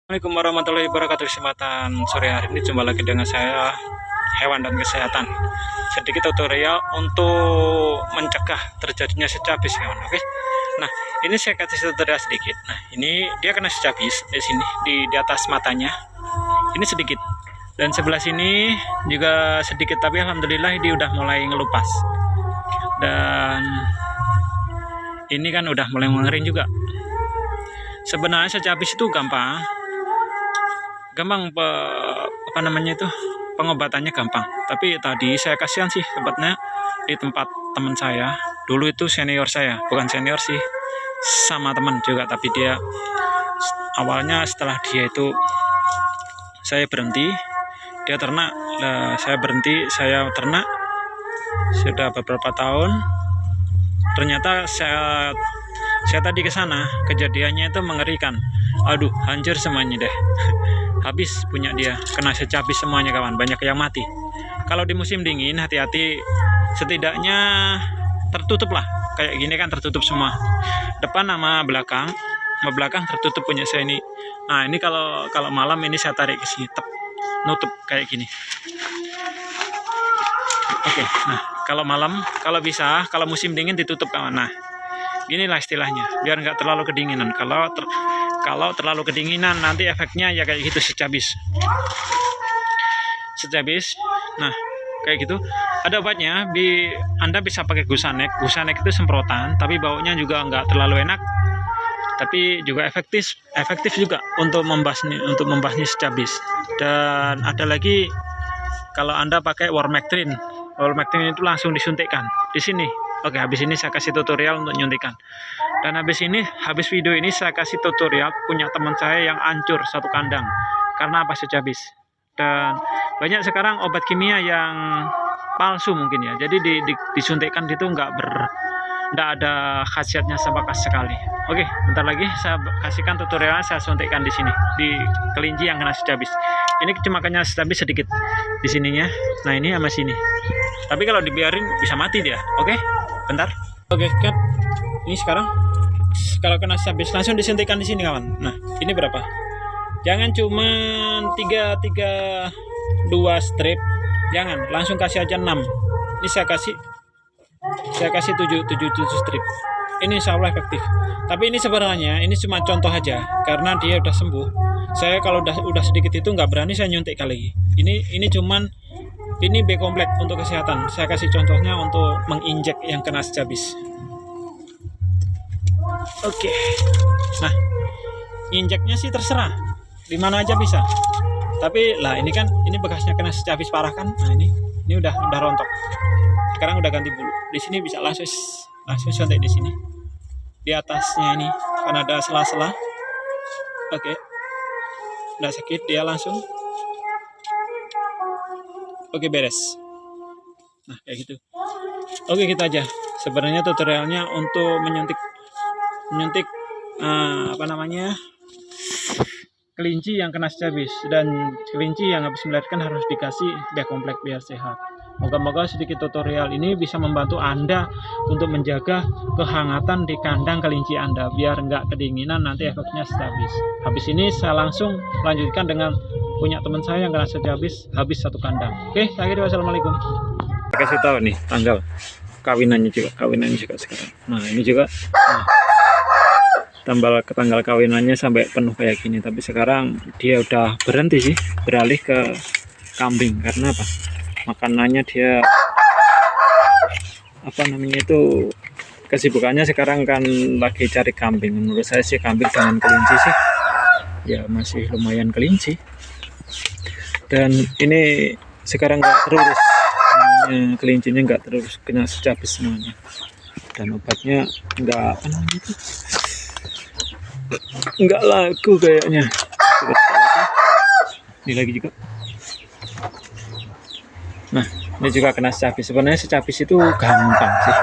Assalamualaikum warahmatullahi wabarakatuh. Kesempatan sore hari ini jumpa lagi dengan saya, hewan dan kesehatan. Sedikit tutorial untuk mencegah terjadinya secabis, kawan. Oke. Nah, ini saya kasih tutorial sedikit. Nah, ini dia kena secabis di sini di atas matanya. Ini sedikit. Dan sebelah sini juga sedikit, tapi alhamdulillah dia udah mulai ngelupas. Dan ini kan udah mulai mengering juga. Sebenarnya secabis itu gampang pengobatannya gampang, tapi tadi saya kasihan sih tempatnya di tempat teman saya dulu, itu senior saya, bukan senior sih, sama teman juga, tapi dia awalnya setelah dia itu saya berhenti, dia ternak, saya berhenti, saya ternak sudah beberapa tahun. Ternyata saya tadi ke sana, kejadiannya itu mengerikan. Aduh, hancur semuanya deh. Habis punya dia, kena secabis semuanya, kawan. Banyak yang mati. Kalau di musim dingin, hati-hati, setidaknya tertutup lah. Kayak gini kan tertutup semua. Depan sama belakang tertutup punya saya ini. Nah, ini kalau malam ini saya tarik ke sini, nutup kayak gini. Oke, nah kalau malam, kalau bisa, kalau musim dingin ditutup, kawan. Nah, ginilah istilahnya, biar nggak terlalu kedinginan. Kalau terlalu kedinginan, nanti efeknya ya kayak gitu, secabis. Nah, kayak gitu. Ada obatnya. Anda bisa pakai Gusanek. Gusanek itu semprotan, tapi baunya juga nggak terlalu enak. Tapi juga efektif juga untuk membasmi secabis. Dan ada lagi, kalau Anda pakai Wormectin. Wormectin itu langsung disuntikkan di sini. Oke, habis ini saya kasih tutorial untuk nyuntikan. Dan habis video ini saya kasih tutorial punya teman saya yang hancur satu kandang karena apa? Secabis. Dan banyak sekarang obat kimia yang palsu mungkin ya. Jadi disuntikkan itu nggak ada khasiatnya sama sekali. Oke, bentar lagi saya kasihkan tutorialnya, saya suntikkan di sini di kelinci yang kena secabis. Ini cuma kena secabis sedikit di sininya. Nah, ini sama sini. Tapi kalau dibiarin bisa mati dia. Oke, bentar. Oke, cut. Ini sekarang kalau kena secabis langsung disuntikkan di sini, kawan. Nah, ini berapa? Jangan cuma 2 strip. Jangan, langsung kasih aja 6. Ini saya kasih 7 strip. Ini insya Allah efektif. Tapi ini sebenarnya ini cuma contoh aja, karena dia udah sembuh. Saya kalau udah sedikit itu nggak berani saya nyuntik lagi. Ini cuman ini B komplek untuk kesehatan. Saya kasih contohnya untuk menginjek yang kena secabis. Oke. Nah, injeknya sih terserah, di mana aja bisa. Tapi lah ini kan bekasnya kena secabis parah kan. Nah, ini udah rontok. Sekarang udah ganti bulu. Di sini bisa langsung suntik di sini. Di atasnya ini kan ada sela-sela. Oke. Udah sakit dia langsung. Oke, beres. Nah, kayak gitu. Oke, kita aja. Sebenarnya tutorialnya untuk menyuntik kelinci yang kena secabis, dan kelinci yang habis melahirkan harus dikasih B komplek biar sehat. Moga-moga sedikit tutorial ini bisa membantu Anda untuk menjaga kehangatan di kandang kelinci Anda biar nggak kedinginan, nanti efeknya secabis. Habis ini saya langsung lanjutkan dengan punya teman saya yang kena secabis, habis satu kandang. Oke, saya kira wassalamualaikum. Saya kasih tahu nih tanggal kawinannya juga sekarang. Nah, ini juga tanggal kawinannya sampai penuh kayak gini, tapi sekarang dia udah berhenti sih, beralih ke kambing. Karena apa? Makanannya dia kesibukannya sekarang kan lagi cari kambing. Menurut saya sih kambing dengan kelinci sih ya masih lumayan kelinci. Dan ini sekarang nggak terurus, kelincinya nggak terurus, kena secabis semuanya. Dan obatnya nggak laku kayaknya. Ini lagi juga. Nah, ini juga kena secabis. Sebenarnya secabis itu gampang sih.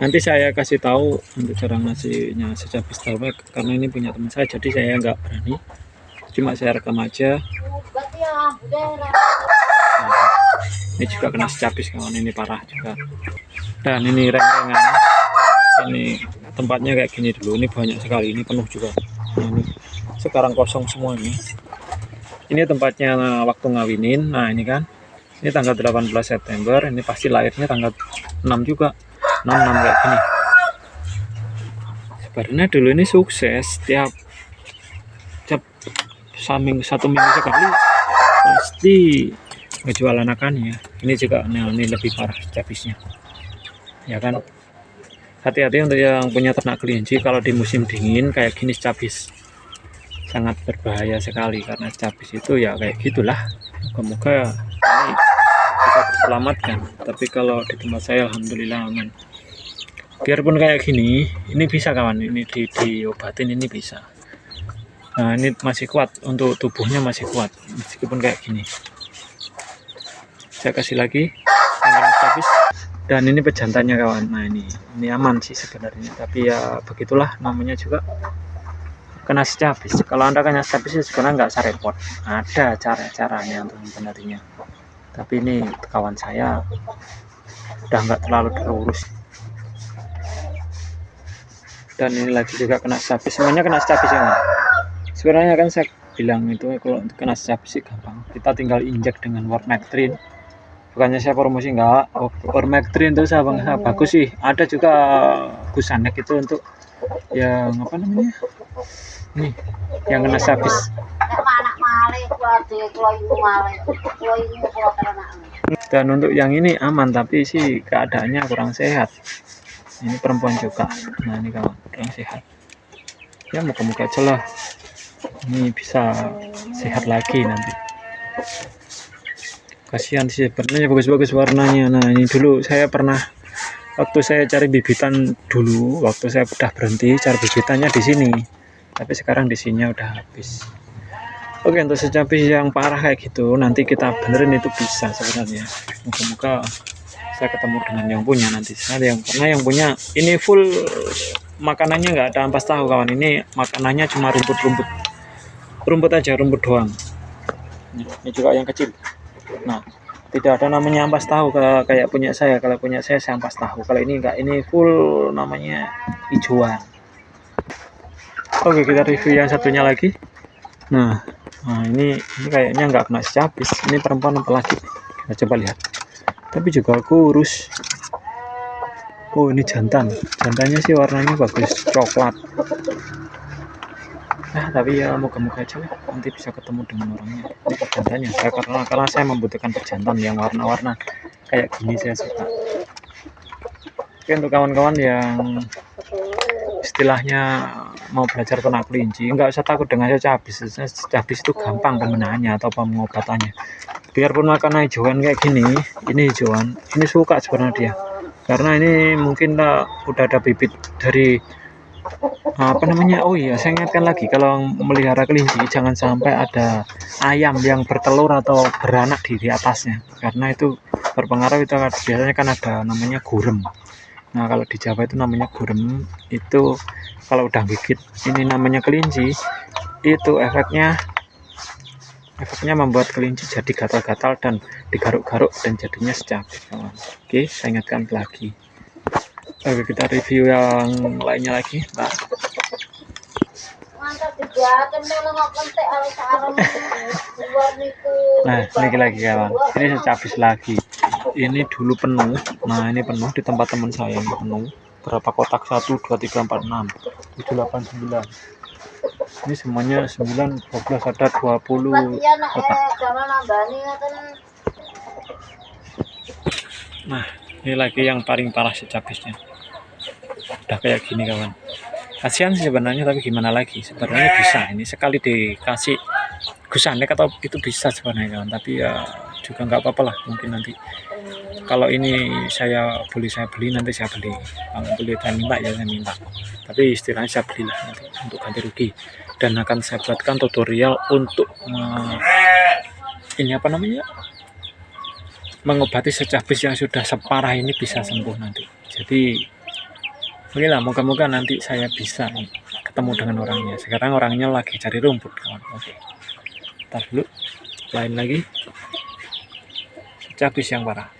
Nanti saya kasih tahu untuk cara ngasihnya secabis tahu, karena ini punya teman saya, jadi saya nggak berani. Cuma saya rekam aja. Nah, ini juga kena secabis, kawan. Ini parah juga. Dan ini reng-rengan. Ini tempatnya kayak gini dulu. Ini banyak sekali. Ini penuh juga. Nah, ini sekarang kosong semuanya. Ini tempatnya waktu ngawinin. Nah ini kan, ini tanggal 18 September, ini pasti lahirnya tanggal 6 juga, 6 kayak gini. Sebenarnya dulu ini sukses, tiap satu minggu sekali pasti ngejual anakannya. Ini juga, nah ini lebih parah cabisnya, ya kan. Hati-hati untuk yang punya ternak kelinci, kalau di musim dingin kayak gini cabis sangat berbahaya sekali, karena cabis itu ya kayak gitulah. Semoga ini bisa diselamatkan. Tapi kalau di tempat saya alhamdulillah aman. Biarpun kayak gini, ini bisa kawan, ini diobatin, ini bisa. Nah ini masih kuat, untuk tubuhnya masih kuat meskipun kayak gini. Saya kasih lagi cabis. Dan ini pejantannya kawan. Nah ini aman sih sebenarnya, tapi ya begitulah namanya juga kena cabis. Kalau Anda kena cabis sebenarnya nggak usah repot, ada caranya untuk membenahinya. Tapi ini kawan saya udah nggak terlalu terurus. Dan ini lagi juga kena cabis, semuanya kena cabis ya kan? Sebenarnya kan saya bilang itu kalau untuk kena cabis sih gampang, kita tinggal injek dengan Warmectrin. Bukannya saya promosi, enggak. Warmectrin itu sangat bagus sih. Ada juga Gusanek itu untuk yang apa namanya, nih yang kena cabis. Dan untuk yang ini aman, tapi sih keadaannya kurang sehat. Ini perempuan juga. Nah ini kawan, kurang sehat. Ya moga-moga aja lah ini bisa sehat lagi nanti. Kasihan sih sebenarnya, bagus-bagus warnanya. Nah ini dulu saya pernah, waktu saya cari bibitan dulu, waktu saya udah berhenti cari bibitannya di sini, tapi sekarang di sini udah habis. Oke, untuk secabis yang parah kayak gitu nanti kita benerin itu bisa sebenarnya. Moga-moga saya ketemu dengan yang punya nanti. Saya karena yang punya ini full makanannya nggak ada ampas tahu kawan. Ini makanannya cuma rumput aja, rumput doang. Ini juga yang kecil. Nah tidak ada namanya ampas tahu kayak punya saya. Kalau punya saya ampas tahu, kalau ini enggak, ini full namanya hijauan. Oke, kita review yang satunya lagi. Nah ini kayaknya nggak kena cabis. Ini perempuan apa lagi, kita coba lihat. Tapi juga kurus. Oh ini jantannya sih warnanya bagus, coklat. Nah tapi ya moga-moga aja nanti bisa ketemu dengan orangnya. Ini pejantannya, karena saya membutuhkan pejantan yang warna-warna kayak gini, saya suka. Oke, untuk kawan-kawan yang istilahnya mau belajar ternak kelinci, nggak usah takut dengan cabis. Cabis itu gampang pembenahannya atau pengobatannya. Biarpun makan hijauan kayak gini, ini hijauan, ini suka sebenarnya dia, karena ini mungkin udah ada bibit dari apa namanya. Oh iya, saya ingatkan lagi, kalau melihara kelinci jangan sampai ada ayam yang bertelur atau beranak di atasnya, karena itu berpengaruh. Itu biasanya kan ada namanya gurem. Nah kalau di Jawa itu namanya gurem, itu kalau udah gigit ini namanya kelinci, itu efeknya membuat kelinci jadi gatal-gatal dan digaruk-garuk dan jadinya secabis kawan. Oke, saya ingatkan lagi. Oke, kita review yang lainnya lagi. Nah ini lagi kawan, ini secabis lagi. Ini dulu penuh. Nah ini penuh di tempat teman saya, ini penuh. Berapa kotak? 1, 2, 3, 4, 6, 7, 8, 9. Ini semuanya 9, 12, ada 20 kotak. Nah ini lagi yang paling parah secabisnya. Udah kayak gini kawan. Kasihan sih sebenarnya, tapi gimana lagi, sebenarnya bisa ini sekali dikasih Gusanek atau itu bisa sebenarnya kawan. Tapi ya juga nggak apa-apa lah, mungkin nanti kalau ini saya beli, nanti saya beli. Kalau beli saya minta ya saya minta, tapi istilahnya saya belilah nanti untuk ganti rugi. Dan akan saya buatkan tutorial untuk ini apa namanya, mengobati secabis yang sudah separah ini bisa sembuh nanti. Jadi oke lah, moga-moga nanti saya bisa ketemu dengan orangnya. Sekarang orangnya lagi cari rumput kawan. Oke, ntar dulu, lain lagi secabis yang parah.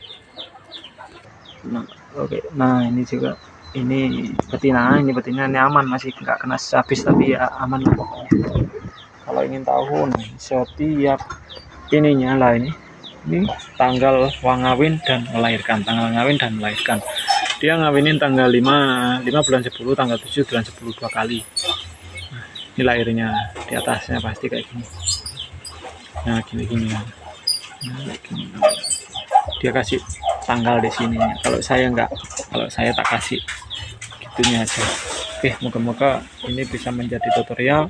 Nah oke, nah ini juga, ini betina ini aman, masih nggak kena secabis, tapi ya aman lah pokoknya. kalau ingin tahu nih setiap ininya lah ini tanggal ngawin dan melahirkan, dia ngawinin tanggal 5 bulan 10, tanggal 7 bulan 10 2 kali. Nah, ini lahirnya di atasnya pasti kayak gini. Nah gini nah, gini. Dia kasih tanggal di sini. Kalau saya enggak, kalau saya tak kasih gitunya aja. Oke, moga-moga ini bisa menjadi tutorial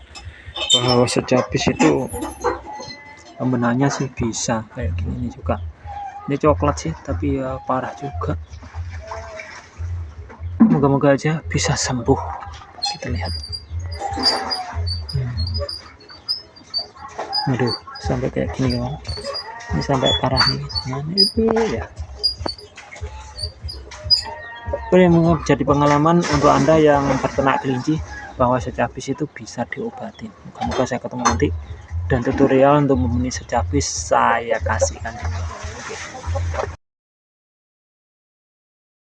bahwa sejabis itu pembenahnya sih bisa kayak gini juga. Ini coklat sih tapi ya parah juga. Moga-moga aja bisa sembuh. Kita lihat. Aduh, sampai kayak gini kan. Ini sampai parah nih. Nah, itu ya. Boleh menjadi pengalaman untuk Anda yang terkena kelinci bahwa secabis itu bisa diobatin. Moga-moga saya ketemu nanti dan tutorial untuk memenuhi secabis saya kasihkan juga. Oke.